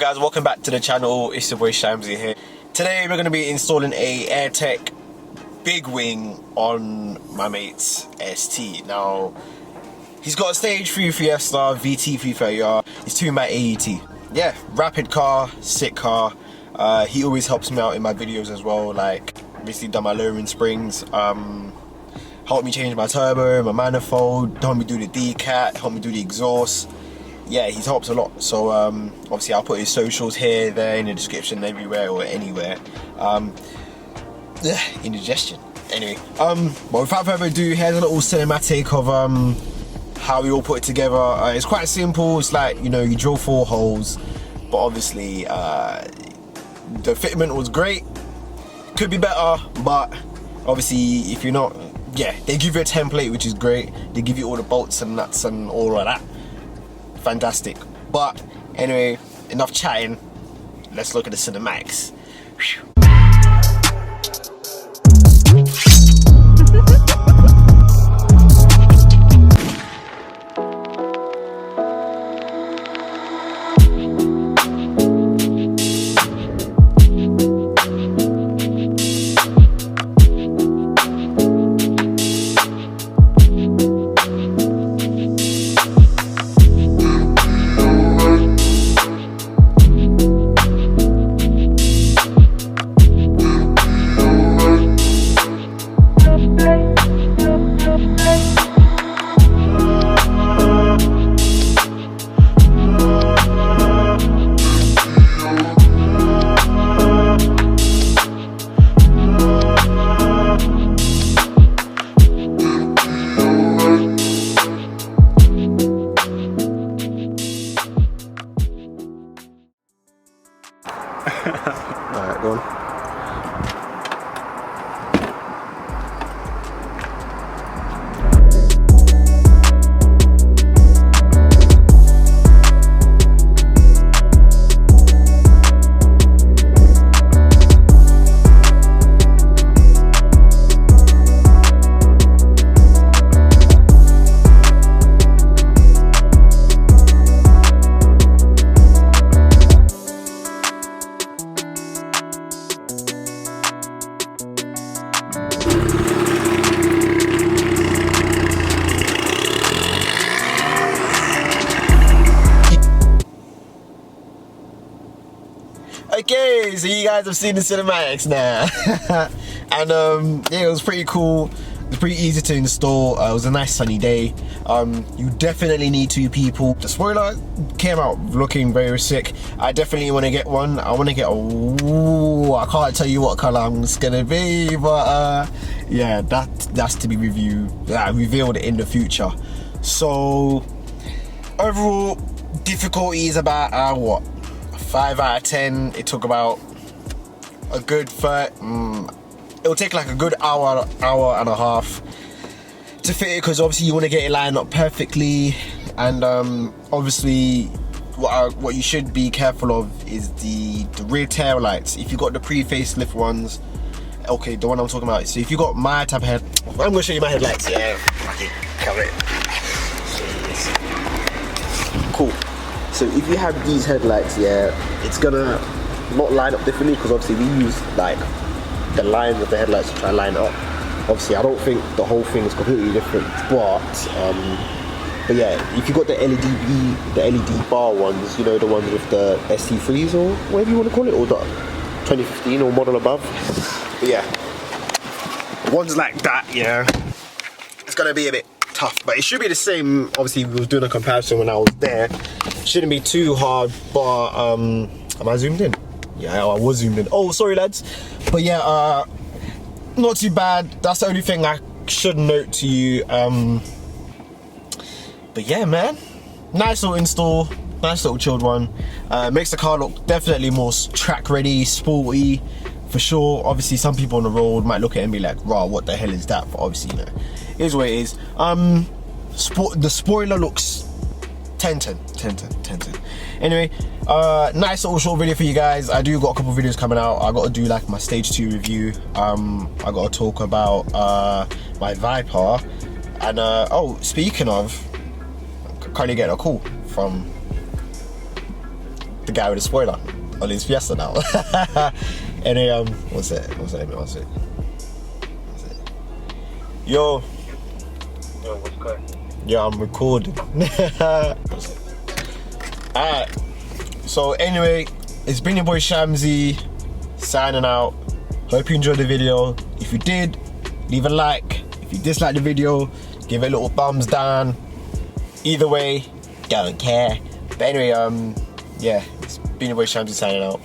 guys, welcome back to the channel. It's your boy Shamsy here. Today we're going to be installing a Airtec big wing on my mate's ST. Now, he's got a stage 3 Fiesta VT 330R. It's tuned by AET. Yeah, rapid car, sick car. He always helps me out in my videos as well, like basically done my lowering springs, helped me change my turbo, my manifold, helped me do the decat, helped me do the exhaust. Yeah, he's helped a lot. So obviously I'll put his socials here, there, in the description, everywhere or anywhere. Indigestion. Anyway, but without further ado, here's a little cinematic of how we all put it together. It's quite simple. It's like, you know, you drill 4 holes, but obviously the fitment was great. Could be better, but obviously if you're not, yeah, they give you a template, which is great. They give you all the bolts and nuts and all of that. Fantastic. But anyway, enough chatting. Let's look at the cinematics. Alright, go on. Okay, so you guys have seen the cinematics now. And yeah, it was pretty cool. It was pretty easy to install. It was a nice sunny day. You definitely need 2 people. The spoiler came out looking very sick. I definitely want to get one. I want to get a, I can't tell you what color it's gonna be, but yeah, that's to be revealed in the future. So overall difficulty is about what, 5 out of 10. It took about a good it'll take like a good hour and a half to fit it, because obviously you want to get it lined up perfectly. And obviously what you should be careful of is the rear tail lights. If you got the pre-facelift ones, okay, the one I'm talking about. So if you got my type of head, I'm gonna show you my headlights. Yeah, okay, cover it. Cool. So if you have these headlights, yeah, it's gonna not line up differently, because obviously we use like the lines of the headlights to try and line up. Obviously I don't think the whole thing is completely different, but yeah, if you got the LED bar ones, you know, the ones with the ST3s or whatever you want to call it, or the 2015 or model above, but yeah, ones like that, yeah, it's gonna be a bit tough, but it should be the same. Obviously we was doing a comparison when I was there. It shouldn't be too hard, but am I zoomed in? Yeah, I was zoomed in. Oh, sorry lads. But yeah, not too bad. That's the only thing I should note to you. But yeah, man, nice little install, nice little chilled one. Makes the car look definitely more track ready, sporty, for sure. Obviously some people on the road might look at it and be like, rah, what the hell is that? But obviously, you know, it is what it is. The spoiler looks 10. Anyway, nice little short video for you guys. I do got a couple videos coming out. I got to do like my stage 2 review. I got to talk about my Viper. And oh, speaking of, currently getting a call from the guy with the spoiler on his Fiesta now. Anyway, what's it? Yo. Yo, what's good? Yeah, I'm recording. Alright. So anyway, it's been your boy Shamsi signing out. Hope you enjoyed the video. If you did, leave a like. If you disliked the video, give it a little thumbs down. Either way, don't care. But anyway, yeah, it's been your boy Shamsi signing out.